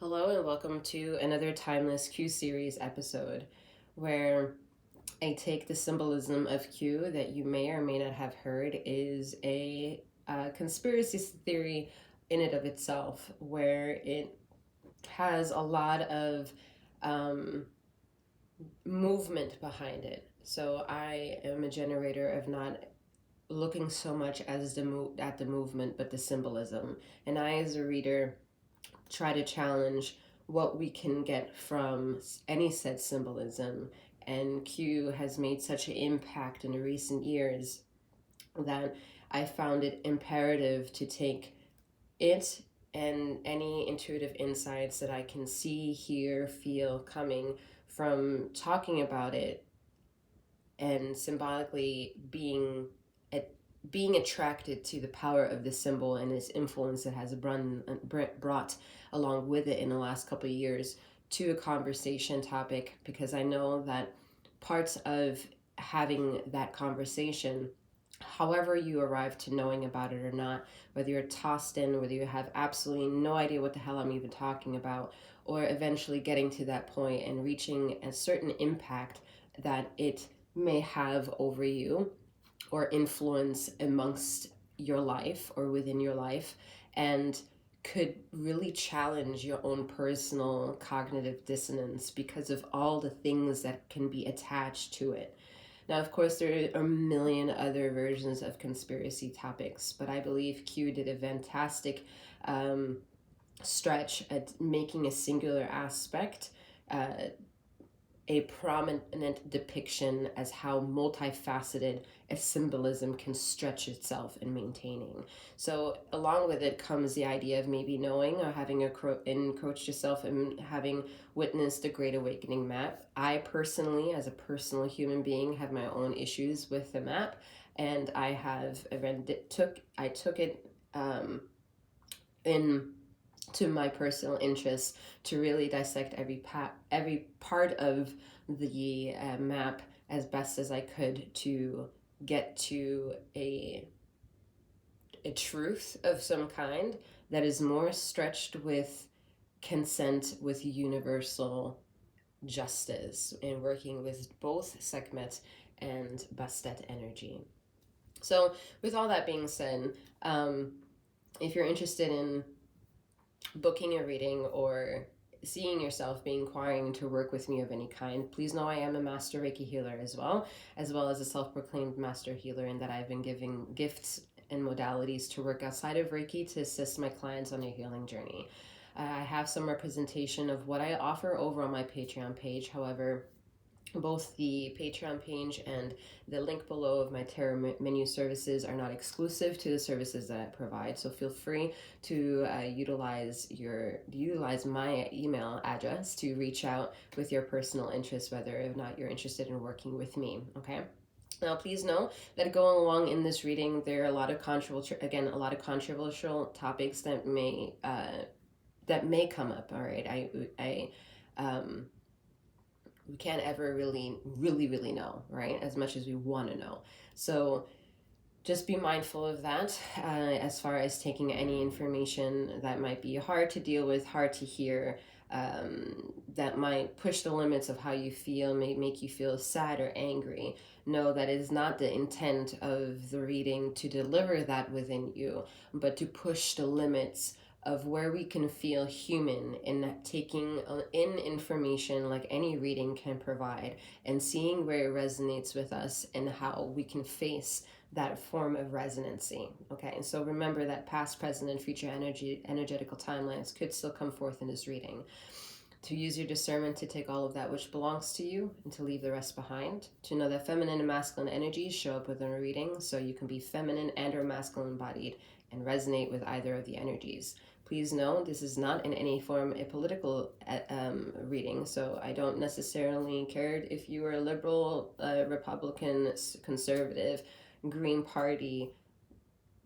Hello and welcome to another Timeless Q series episode where I take the symbolism of Q that you may or may not have heard is a conspiracy theory in and of itself, where it has a lot of um, movement behind it. So I am a generator of not looking so much as at the movement, but the symbolism. And I, as a reader, try to challenge what we can get from any said symbolism. And Q has made such an impact in the recent years that I found it imperative to take it and any intuitive insights that I can see, hear, feel coming from talking about it and symbolically being attracted to the power of the symbol and its influence that has brought along with it in the last couple of years to a conversation topic, because I know that parts of having that conversation, however you arrive to knowing about it or not, whether you're tossed in, whether you have absolutely no idea what the hell I'm even talking about, or eventually getting to that point and reaching a certain impact that it may have over you or influence amongst your life or within your life, and could really challenge your own personal cognitive dissonance because of all the things that can be attached to it. Now, of course, there are a million other versions of conspiracy topics, but I believe Q did a fantastic stretch at making a singular aspect a prominent depiction as how multifaceted a symbolism can stretch itself in maintaining. So along with it comes the idea of maybe knowing or having encroached yourself and having witnessed the Great Awakening map. I personally, as a personal human being, have my own issues with the map, and I took it in to my personal interests to really dissect every part of the map as best as I could to get to a truth of some kind that is more stretched with consent with universal justice, and working with both Sekhmet and Bastet energy. So with all that being said, if you're interested in booking a reading or seeing yourself be inquiring to work with me of any kind, please know I am a master Reiki healer as well as a self-proclaimed master healer, and that I've been giving gifts and modalities to work outside of Reiki to assist my clients on their healing journey. I have some representation of what I offer over on my Patreon page. However, both the Patreon page and the link below of my tarot menu services are not exclusive to the services that I provide. So feel free to utilize my email address to reach out with your personal interests, whether or not you're interested in working with me. Okay. Now, please know that going along in this reading, there are a lot of controversial topics that may come up. All right, we can't ever really know, right? As much as we want to know. So just be mindful of that as far as taking any information that might be hard to deal with, hard to hear, that might push the limits of how you feel, may make you feel sad or angry. Know that it is not the intent of the reading to deliver that within you, but to push the limits of where we can feel human in taking in information like any reading can provide, and seeing where it resonates with us and how we can face that form of resonancy. Okay, and so remember that past, present, and future energetical timelines could still come forth in this reading. To use your discernment to take all of that which belongs to you and to leave the rest behind. To know that feminine and masculine energies show up within a reading, so you can be feminine and or masculine embodied and resonate with either of the energies. Please know this is not in any form a political reading, so I don't necessarily care if you are a liberal, Republican, conservative, Green Party.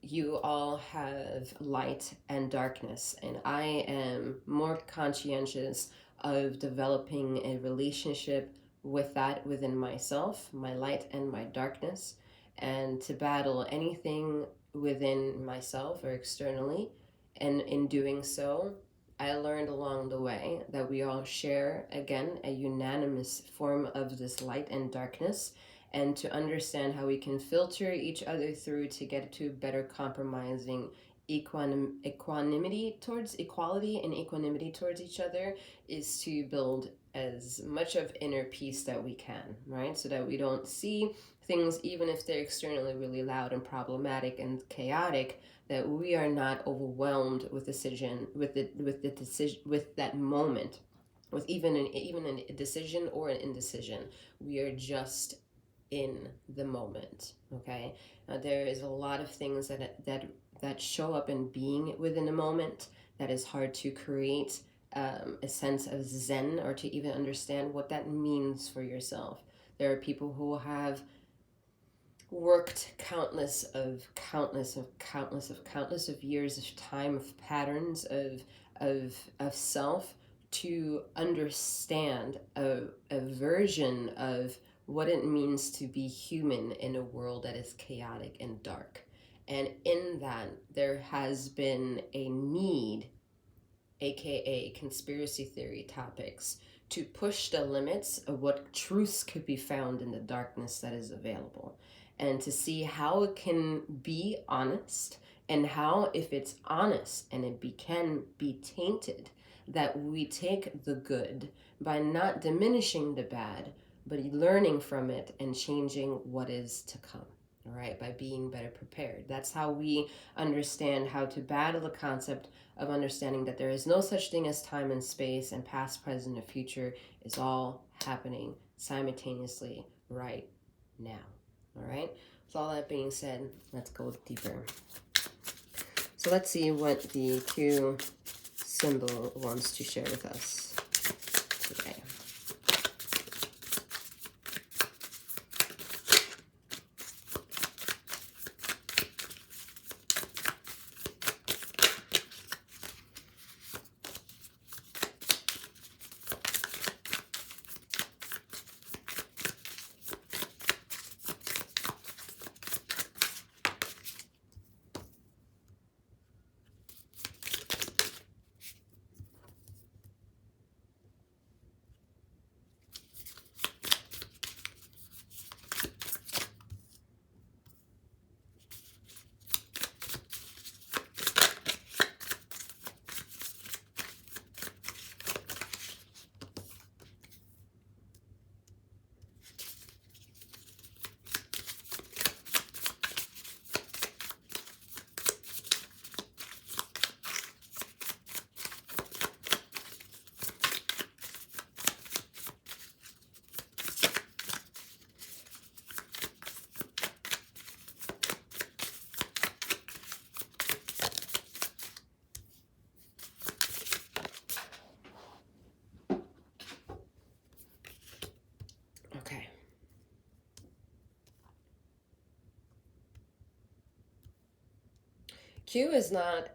You all have light and darkness, and I am more conscientious of developing a relationship with that within myself, my light and my darkness, and to battle anything within myself or externally. And in doing so, I learned along the way that we all share, again, a unanimous form of this light and darkness, and to understand how we can filter each other through to get to better compromising equanimity towards equality and equanimity towards each other is to build as much of inner peace that we can, right? So that we don't see things, even if they're externally really loud and problematic and chaotic, that we are not overwhelmed with that moment, with even a decision or an indecision. We are just in the moment. Okay, there is a lot of things that show up in being within a moment that is hard to create a sense of zen, or to even understand what that means for yourself. There are people who have worked countless of years of time, of patterns of self, to understand a version of what it means to be human in a world that is chaotic and dark. And in that, there has been a need, aka conspiracy theory topics, to push the limits of what truths could be found in the darkness that is available, and to see how it can be honest, and how, if it's honest and can be tainted, that we take the good by not diminishing the bad, but learning from it and changing what is to come. All right, by being better prepared. That's how we understand how to battle the concept of understanding that there is no such thing as time and space, and past, present, and future is all happening simultaneously right now. All right, with all that being said, let's go deeper. So let's see what the Q symbol wants to share with us today. Okay. Q is not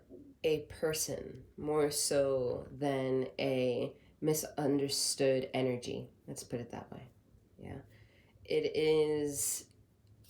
a person, more so than a misunderstood energy. Let's put it that way. Yeah. It is,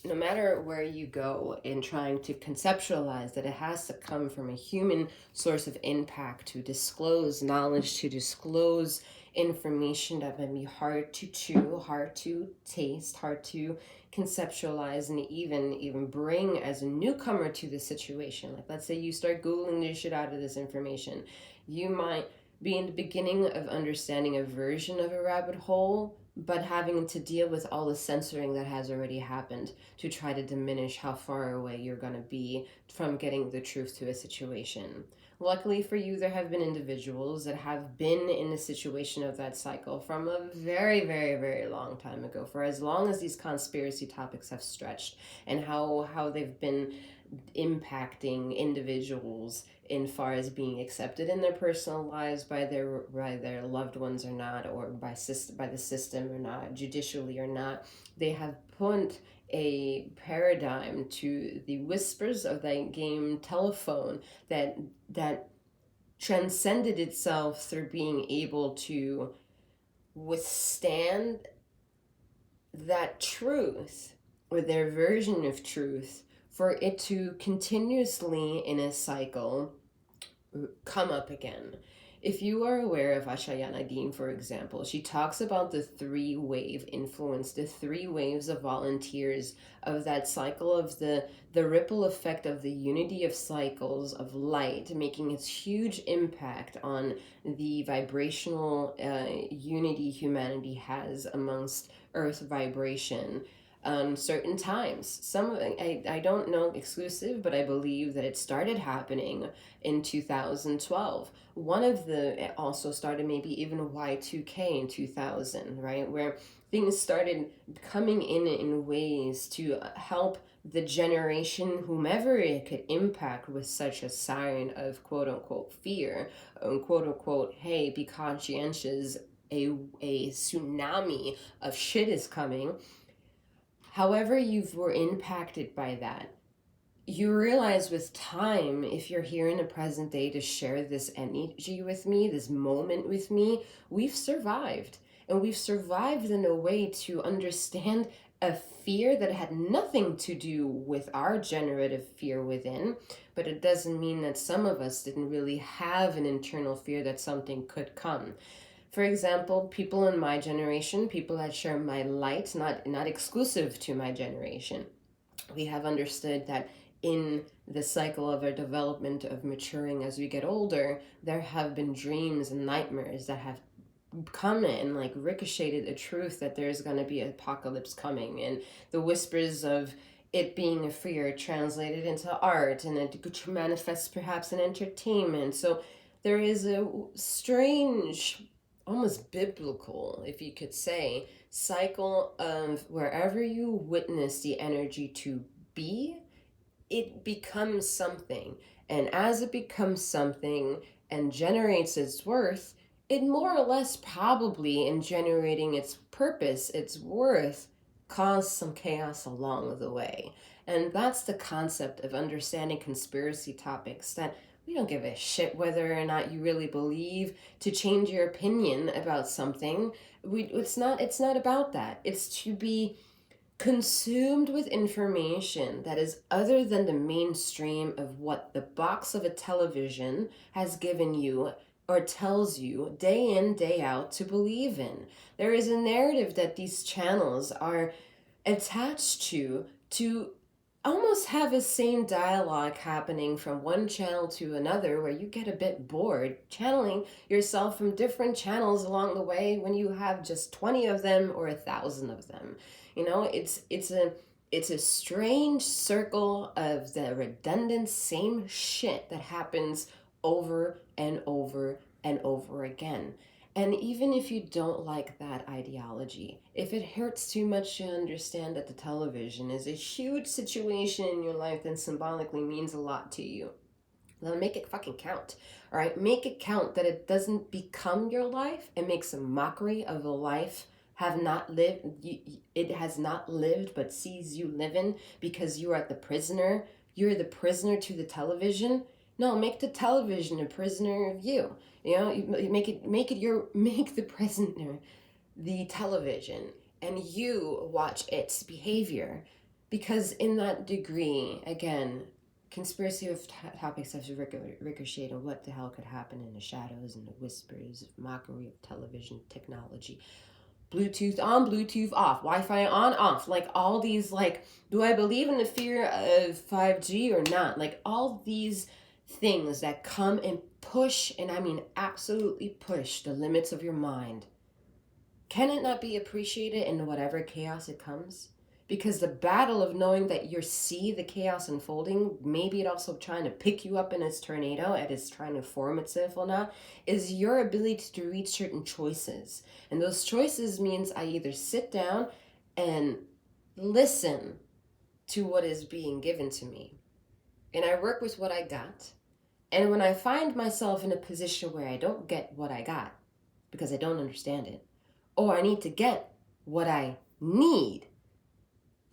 no matter where you go in trying to conceptualize that, it has to come from a human source of impact to disclose knowledge, to disclose information that may be hard to chew, hard to taste, hard to conceptualize, and even bring as a newcomer to the situation. Like, let's say you start Googling the shit out of this information. You might be in the beginning of understanding a version of a rabbit hole, but having to deal with all the censoring that has already happened to try to diminish how far away you're going to be from getting the truth to a situation. Luckily for you, there have been individuals that have been in the situation of that cycle from a very, very, very long time ago, for as long as these conspiracy topics have stretched, and how they've been impacting individuals in far as being accepted in their personal lives by their loved ones or not, or by the system or not, judicially or not. They have put a paradigm to the whispers of that game telephone that transcended itself through being able to withstand that truth, or their version of truth, for it to continuously in a cycle come up again. If you are aware of 𝗪𝘀𝗵𝗪, for example, she talks about the three-wave influence, the three waves of volunteers, of that cycle of the ripple effect of the unity of cycles of light, making its huge impact on the vibrational unity humanity has amongst Earth vibration. Certain times. I don't know exclusive, but I believe that it started happening in 2012. One of it also started maybe even Y2K in 2000, right? Where things started coming in ways to help the generation, whomever it could impact, with such a siren of quote unquote fear, quote unquote, hey, be conscientious, a tsunami of shit is coming. However you were impacted by that, you realize with time, if you're here in the present day to share this energy with me, this moment with me, we've survived. And we've survived in a way to understand a fear that had nothing to do with our generative fear within, but it doesn't mean that some of us didn't really have an internal fear that something could come. For example, people in my generation, people that share my light, not exclusive to my generation, we have understood that in the cycle of our development of maturing as we get older, there have been dreams and nightmares that have come in, like ricocheted a truth that there's going to be an apocalypse coming, and the whispers of it being a fear translated into art, and it could manifest perhaps in entertainment. So there is a strange, almost biblical, if you could say, cycle of wherever you witness the energy to be, it becomes something. And as it becomes something and generates its worth, it more or less probably, in generating its purpose, its worth, caused some chaos along the way. And that's the concept of understanding conspiracy topics, that we don't give a shit whether or not you really believe to change your opinion about something. It's not about that. It's to be consumed with information that is other than the mainstream of what the box of a television has given you or tells you day in, day out to believe in. There is a narrative that these channels are attached to almost have a same dialogue happening from one channel to another, where you get a bit bored channeling yourself from different channels along the way when you have just 20 of them or 1,000 of them. You know, it's a strange circle of the redundant same shit that happens over and over and over again. And even if you don't like that ideology, if it hurts too much to understand that the television is a huge situation in your life that symbolically means a lot to you, then make it fucking count. All right, make it count that it doesn't become your life and makes a mockery of a life it has not lived but sees you living, because you are the prisoner. You're the prisoner to the television. No, make the television a prisoner of you. You know, you make the prisoner the television, and you watch its behavior. Because in that degree, again, conspiracy of topics have ricocheted on what the hell could happen in the shadows and the whispers of mockery of television technology. Bluetooth on, Bluetooth off, Wi-Fi on, off, like all these, like, do I believe in the fear of 5G or not? Like all these things that come and push, and I mean absolutely push, the limits of your mind. Can it not be appreciated in whatever chaos it comes? Because the battle of knowing that you see the chaos unfolding, maybe it also trying to pick you up in its tornado, and it's trying to form itself or not, is your ability to reach certain choices. And those choices means I either sit down and listen to what is being given to me, and I work with what I got. And when I find myself in a position where I don't get what I got because I don't understand it, or I need to get what I need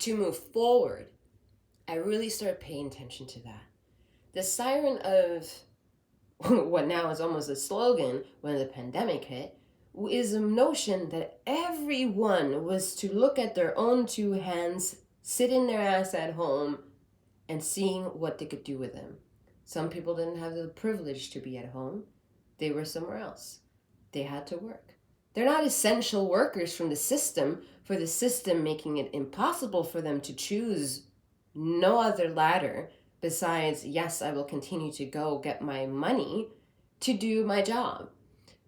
to move forward, I really start paying attention to that. The siren of what now is almost a slogan when the pandemic hit is a notion that everyone was to look at their own two hands, sitting their ass at home, and seeing what they could do with them. Some people didn't have the privilege to be at home, They were somewhere else. They had to work. They're not essential workers from the system, for the system making it impossible for them to choose no other ladder besides, yes, I will continue to go get my money to do my job.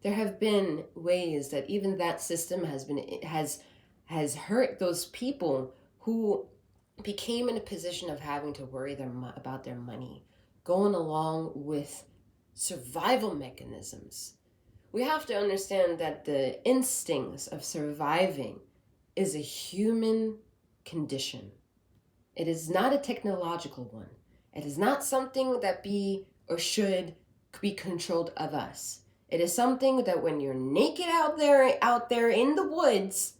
There have been ways that even that system has hurt those people who became in a position of having to worry about their money, going along with survival mechanisms. We have to understand that the instincts of surviving is a human condition. It is not a technological one. It is not something that be or should be controlled of us. It is something that when you're naked out there in the woods,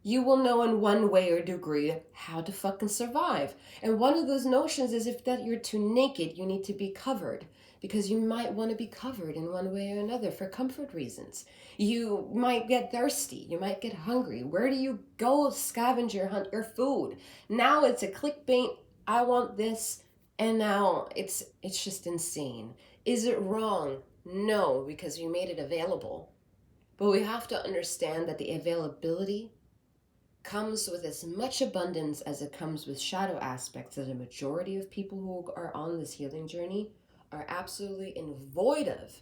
you will know in one way or degree how to fucking survive. And one of those notions is if that you're too naked, you need to be covered. Because you might want to be covered in one way or another for comfort reasons. You might get thirsty. You might get hungry. Where do you go scavenger hunt your food? Now it's a clickbait. I want this. And now it's just insane. Is it wrong? No, because we made it available. But we have to understand that the availability comes with as much abundance as it comes with shadow aspects that a majority of people who are on this healing journey are absolutely void of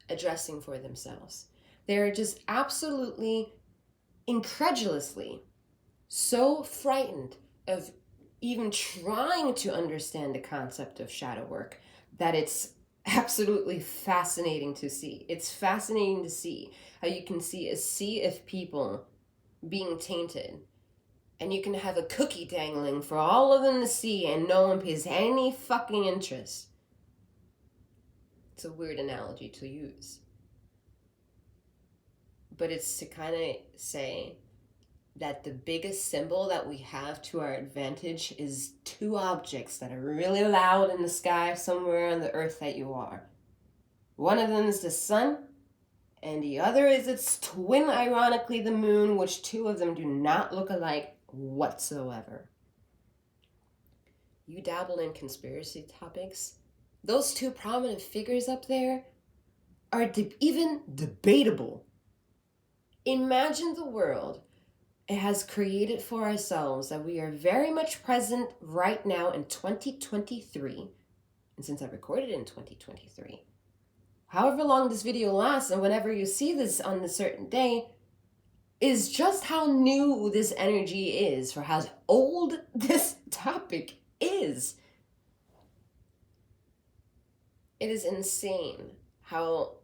addressing for themselves. They're just absolutely, incredulously so frightened of even trying to understand the concept of shadow work that it's absolutely fascinating to see. It's fascinating to see how you can see a sea of people being tainted, and you can have a cookie dangling for all of them to see and no one pays any fucking interest. It's a weird analogy to use, but it's to kind of say that the biggest symbol that we have to our advantage is two objects that are really loud in the sky somewhere on the earth that you are. One of them is the sun, and the other is its twin, ironically, the moon, which two of them do not look alike whatsoever. You dabble in conspiracy topics. Those two prominent figures up there are even debatable. Imagine the world it has created for ourselves that we are very much present right now in 2023. And since I recorded in 2023, however long this video lasts and whenever you see this on a certain day, is just how new this energy is, for how old this topic is. It is insane how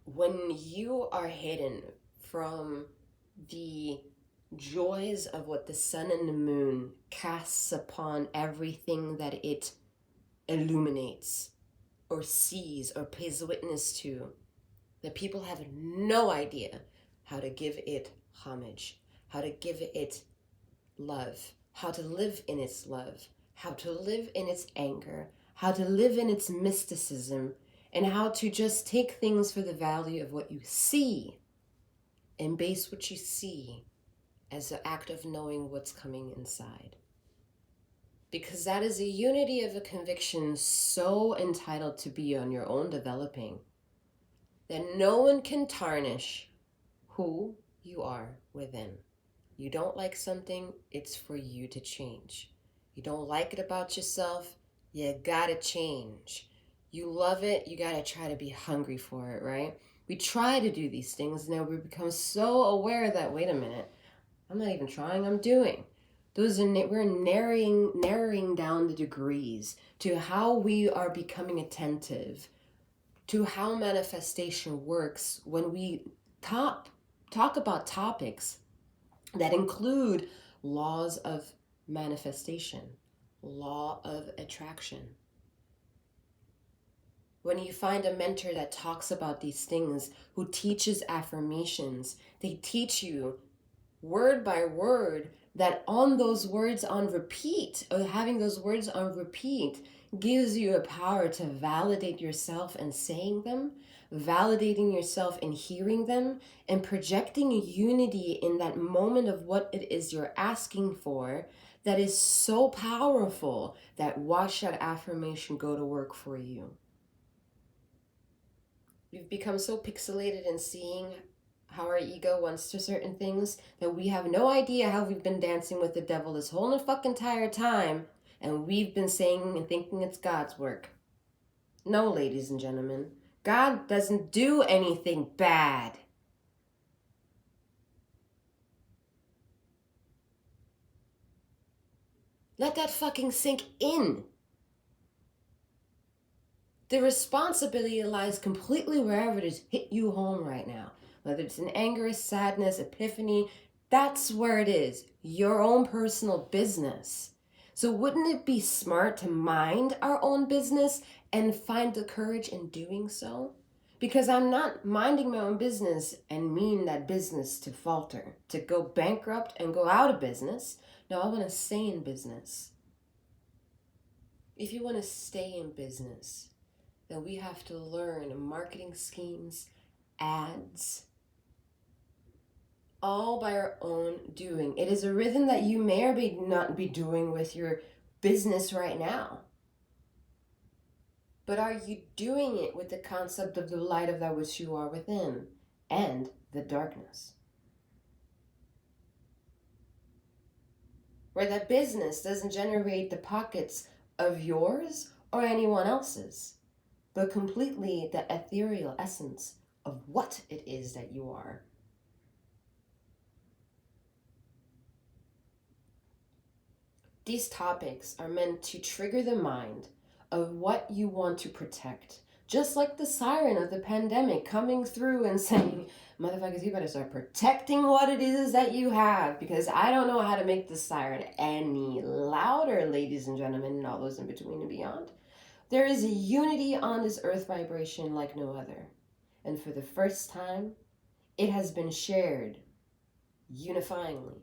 when you are hidden from the joys of what the sun and the moon casts upon everything that it illuminates or sees or pays witness to, that people have no idea how to give it homage, how to give it love, how to live in its love, how to live in its anger, how to live in its mysticism, and how to just take things for the value of what you see and base what you see as an act of knowing what's coming inside. Because that is a unity of a conviction so entitled to be on your own developing that no one can tarnish who you are within. You don't like something, it's for you to change. You don't like it about yourself, you gotta change. You love it, you gotta try to be hungry for it, right? We try to do these things, now we become so aware that, wait a minute, I'm not even trying, I'm doing. We're narrowing down the degrees to how we are becoming attentive to how manifestation works when we talk about topics that include laws of manifestation, law of attraction. When you find a mentor that talks about these things, who teaches affirmations, they teach you word by word that on those words on repeat, or having those words on repeat, gives you a power to validate yourself in saying them, validating yourself in hearing them, and projecting a unity in that moment of what it is you're asking for that is so powerful that watch that affirmation go to work for you. We've become so pixelated in seeing how our ego wants to certain things that we have no idea how we've been dancing with the devil this whole fucking entire time, and we've been saying and thinking it's God's work. No, ladies and gentlemen, God doesn't do anything bad. Let that fucking sink in. The responsibility lies completely wherever it has hit you home right now. Whether it's an anger, sadness, epiphany, that's where it is. Your own personal business. So wouldn't it be smart to mind our own business and find the courage in doing so? Because I'm not minding my own business and mean that business to falter, to go bankrupt and go out of business. No, I want to stay in business. If you want to stay in business, then we have to learn marketing schemes, ads, all by our own doing. It is a rhythm that you may or may not be doing with your business right now. But are you doing it with the concept of the light of that which you are within and the darkness? Where that business doesn't generate the pockets of yours or anyone else's, but completely the ethereal essence of what it is that you are. These topics are meant to trigger the mind of what you want to protect. Just like the siren of the pandemic coming through and saying, motherfuckers, you better start protecting what it is that you have, because I don't know how to make the siren any louder, ladies and gentlemen, and all those in between and beyond. There is a unity on this earth vibration like no other. And for the first time, it has been shared unifyingly.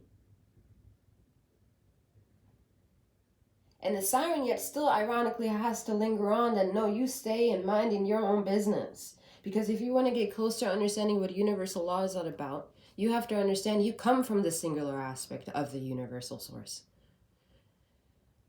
And the siren yet still ironically has to linger on that no, you stay and minding your own business. Because if you want to get closer to understanding what universal law is all about, you have to understand you come from the singular aspect of the universal source.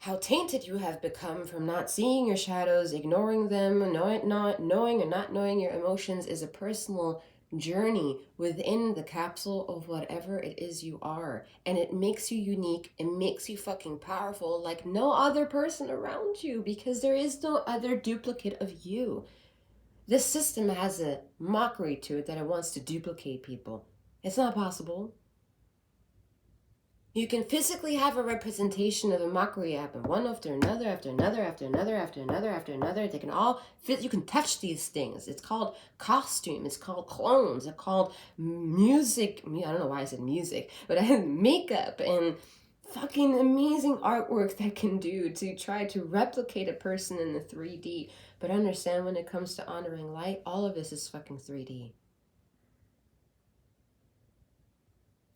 How tainted you have become from not seeing your shadows, ignoring them, not knowing or not knowing your emotions is a personal journey within the capsule of whatever it is you are. And it makes you unique. It makes you fucking powerful like no other person around you, because there is no other duplicate of you. This system has a mockery to it that it wants to duplicate people. It's not possible. You can physically have a representation of a mockery happen, one after another, after another, after another, after another, after another. They can all fit. You can touch these things. It's called costume. It's called clones. It's called music. I don't know why I said music, but I have makeup and fucking amazing artwork that can do to try to replicate a person in the 3D. But understand, when it comes to honoring light, all of this is fucking 3D.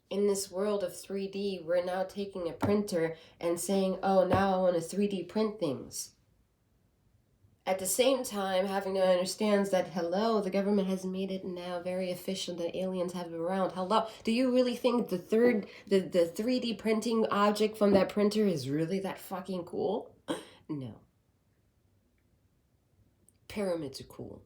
In this world of 3D, we're now taking a printer and saying, oh, now I want to 3D print things. At the same time, having to understand that, hello, the government has made it now very efficient that aliens have it around. Hello, do you really think the 3D printing object from that printer is really that fucking cool? No. Pyramids are cool.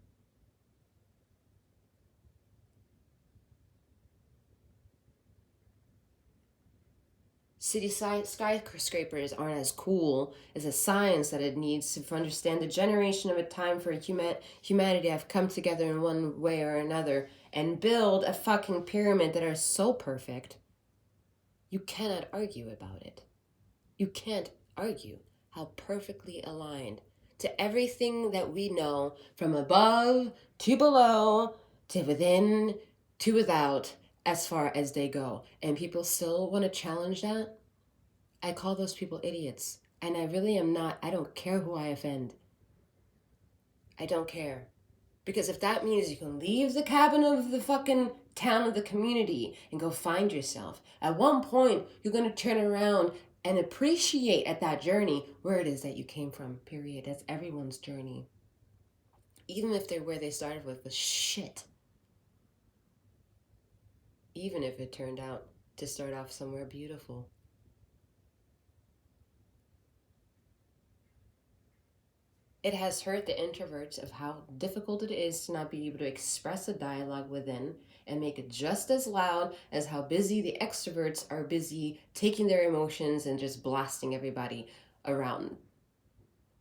City skyscrapers aren't as cool as the science that it needs to understand the generation of a time for humanity have come together in one way or another and build a fucking pyramid that are so perfect. You cannot argue about it. You can't argue how perfectly aligned to everything that we know, from above to below to within to without, as far as they go. And people still want to challenge that? I call those people idiots. And I really am not. I don't care who I offend. I don't care. Because if that means you can leave the cabin of the fucking town of the community and go find yourself, at one point you're going to turn around and appreciate at that journey where it is that you came from, period. That's everyone's journey. Even if they're where they started with was shit. Even if it turned out to start off somewhere beautiful. It has hurt the introverts of how difficult it is to not be able to express a dialogue within and make it just as loud as how busy the extroverts are busy taking their emotions and just blasting everybody around.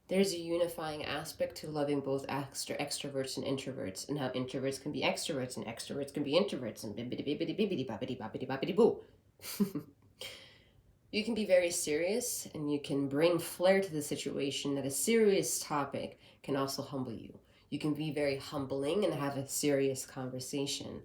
There's a unifying aspect to loving both extroverts and introverts, and how introverts can be extroverts and extroverts can be introverts, and bibbidi bibbidi bibbidi boppity boppity boppity boo. You can be very serious and you can bring flair to the situation that a serious topic can also humble you. You can be very humbling and have a serious conversation.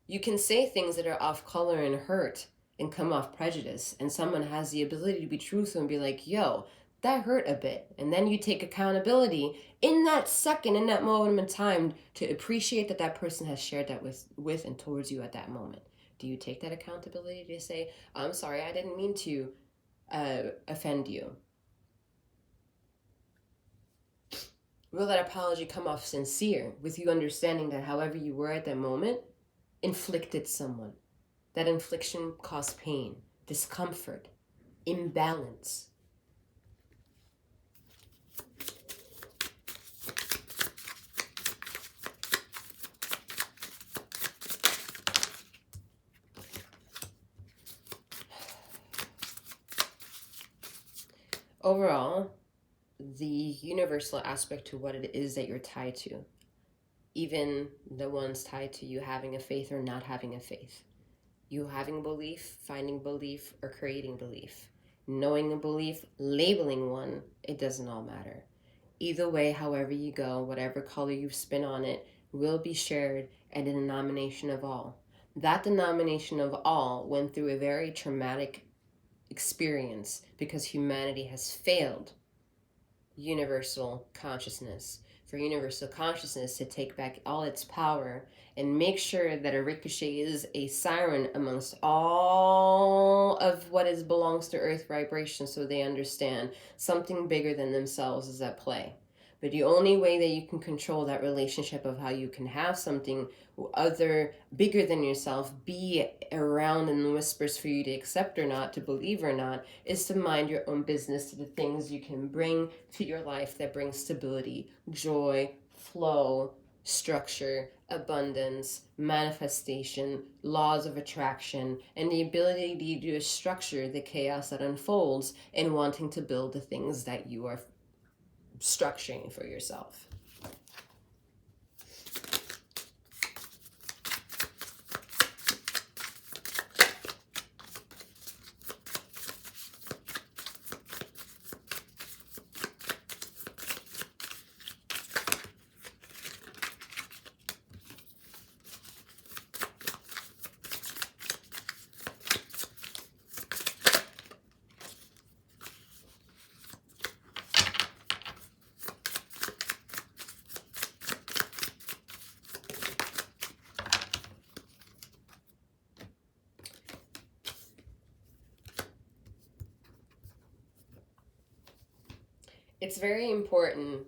You can say things that are off color and hurt and come off prejudice, and someone has the ability to be truthful and be like, yo, that hurt a bit. And then you take accountability in that second, in that moment in time, to appreciate that that person has shared that with and towards you at that moment. Do you take that accountability to say, I'm sorry, I didn't mean to offend you? Will that apology come off sincere with you understanding that however you were at that moment inflicted someone? That infliction caused pain, discomfort, imbalance. Overall, the universal aspect to what it is that you're tied to, even the ones tied to you having a faith or not having a faith, you having belief, finding belief, or creating belief, knowing a belief, labeling one, it doesn't all matter. Either way, however you go, whatever color you spin on it, will be shared at a denomination of all. That denomination of all went through a very traumatic experience because humanity has failed universal consciousness. For universal consciousness to take back all its power and make sure that a ricochet is a siren amongst all of what is belongs to earth vibration, so they understand something bigger than themselves is at play. But the only way that you can control that relationship of how you can have something other bigger than yourself be around in the whispers for you to accept or not, to believe or not, is to mind your own business to the things you can bring to your life that bring stability, joy, flow, structure, abundance, manifestation, laws of attraction, and the ability to structure the chaos that unfolds in wanting to build the things that you are structuring for yourself. It's very important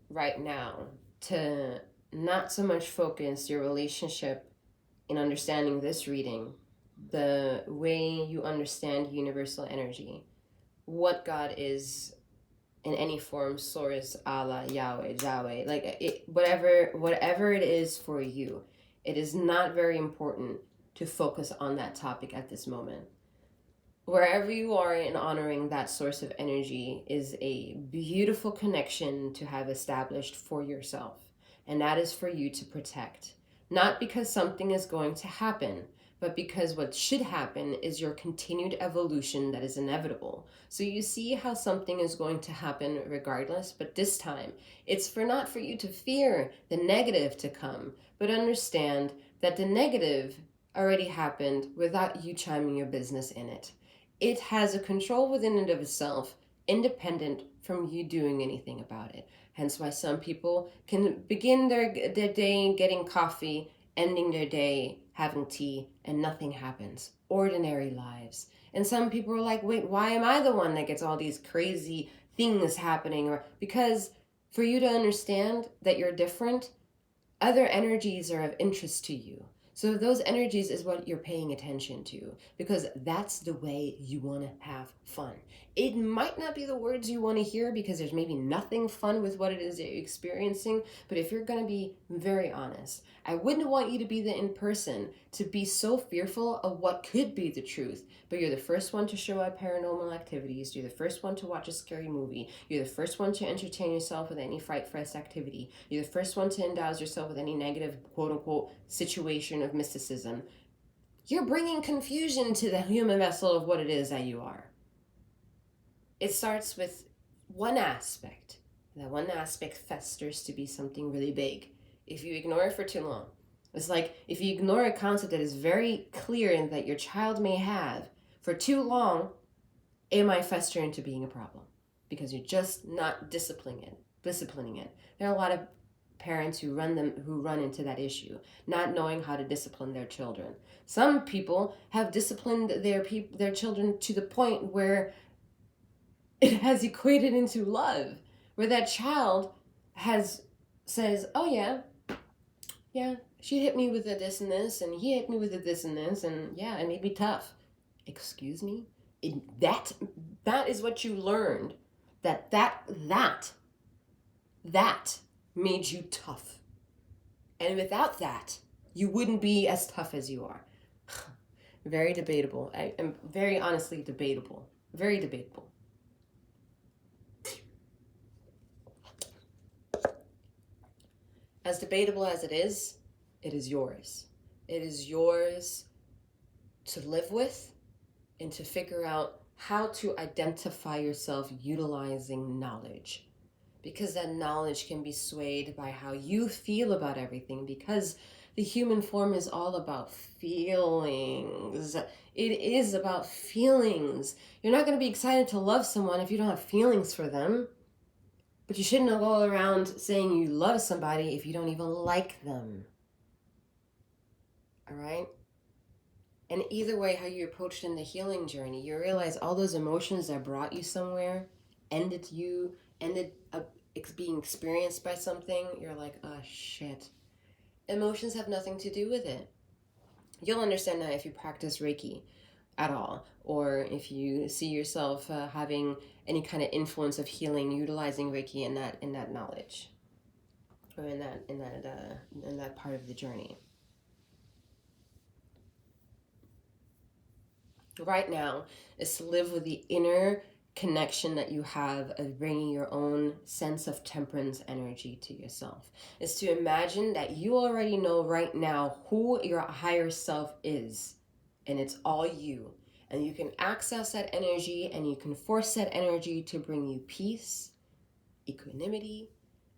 right now to not so much focus your relationship in understanding this reading, the way you understand universal energy, what God is in any form, source, Allah, Yahweh, Yahweh, like whatever it is for you. It is not very important to focus on that topic at this moment. Wherever you are in honoring that source of energy is a beautiful connection to have established for yourself. And that is for you to protect. Not because something is going to happen, but because what should happen is your continued evolution that is inevitable. So you see how something is going to happen regardless, but this time it's not for you to fear the negative to come, but understand that the negative already happened without you chiming your business in it. It has a control within and of itself, independent from you doing anything about it. Hence why some people can begin their day getting coffee, ending their day having tea, and nothing happens. Ordinary lives. And some people are like, wait, why am I the one that gets all these crazy things happening? Or because for you to understand that you're different, other energies are of interest to you. So those energies is what you're paying attention to, because that's the way you want to have fun. It might not be the words you want to hear because there's maybe nothing fun with what it is that you're experiencing, but if you're going to be very honest, I wouldn't want you to be the in person to be so fearful of what could be the truth, but you're the first one to show up paranormal activities, you're the first one to watch a scary movie, you're the first one to entertain yourself with any fright fest activity, you're the first one to endow yourself with any negative quote-unquote situation of mysticism. You're bringing confusion to the human vessel of what it is that you are. It starts with one aspect. That one aspect festers to be something really big if you ignore it for too long. It's like if you ignore a concept that is very clear and that your child may have for too long, it might fester into being a problem because you're just not disciplining it. There are a lot of parents who run into that issue, not knowing how to discipline their children. Some people have disciplined their children to the point where it has equated into love, where that child says, oh yeah, she hit me with a this and this, and he hit me with a this and this, and yeah, it made me tough. Excuse me? That is what you learned. That made you tough. And without that, you wouldn't be as tough as you are. Very debatable. I am very honestly debatable. Very debatable. As debatable as it is yours. It is yours to live with and to figure out how to identify yourself utilizing knowledge. Because that knowledge can be swayed by how you feel about everything, because the human form is all about feelings. It is about feelings. You're not going to be excited to love someone if you don't have feelings for them. But you shouldn't go around saying you love somebody if you don't even like them. All right? And either way, how you approached in the healing journey, you realize all those emotions that brought you somewhere ended up being experienced by something. You're like, oh shit. Emotions have nothing to do with it. You'll understand that if you practice Reiki at all, or if you see yourself having any kind of influence of healing, utilizing Reiki in that knowledge, or in that part of the journey. Right now is to live with the inner connection that you have of bringing your own sense of temperance energy to yourself. Is to imagine that you already know right now who your higher self is, and it's all you. And you can access that energy, and you can force that energy to bring you peace, equanimity,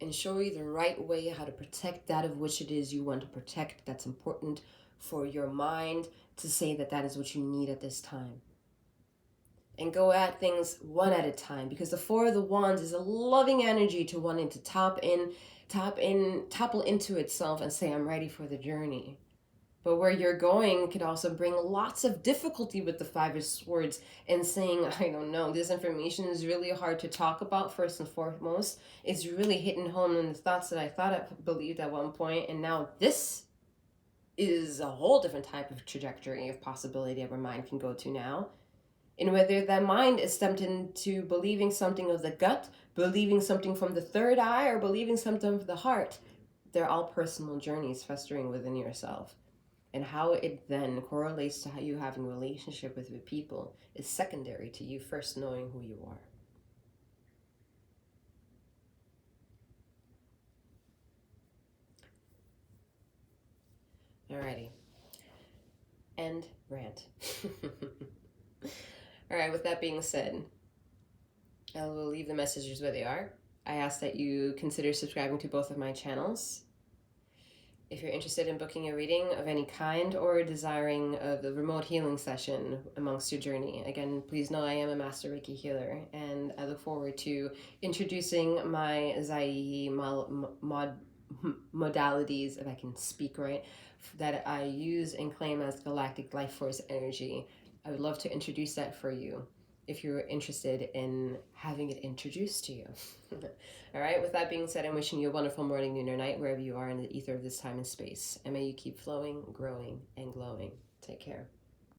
and show you the right way how to protect that of which it is you want to protect. That's important for your mind to say that is what you need at this time. And go at things one at a time, because the Four of the Wands is a loving energy to wanting to topple into itself and say, I'm ready for the journey. But where you're going could also bring lots of difficulty with the Five of Swords and saying, I don't know, this information is really hard to talk about first and foremost. It's really hitting home in the thoughts that I believed at one point, and now this is a whole different type of trajectory of possibility that our mind can go to now. And whether that mind is stepped into believing something of the gut, believing something from the third eye, or believing something of the heart, they're all personal journeys festering within yourself. And how it then correlates to how you having a relationship with the people is secondary to you first knowing who you are. Alrighty. End rant. Alright, with that being said, I will leave the messages where they are. I ask that you consider subscribing to both of my channels. If you're interested in booking a reading of any kind or desiring a remote healing session amongst your journey, again, please know I am a master Reiki healer, and I look forward to introducing my 𝗖𝘀𝗵𝗔𝗽 modalities, if I can speak right, that I use and claim as galactic life force energy. I would love to introduce that for you. if you're interested in having it introduced to you. All right, with that being said, I'm wishing you a wonderful morning, noon, or night, wherever you are in the ether of this time and space. And may you keep flowing, growing, and glowing. Take care.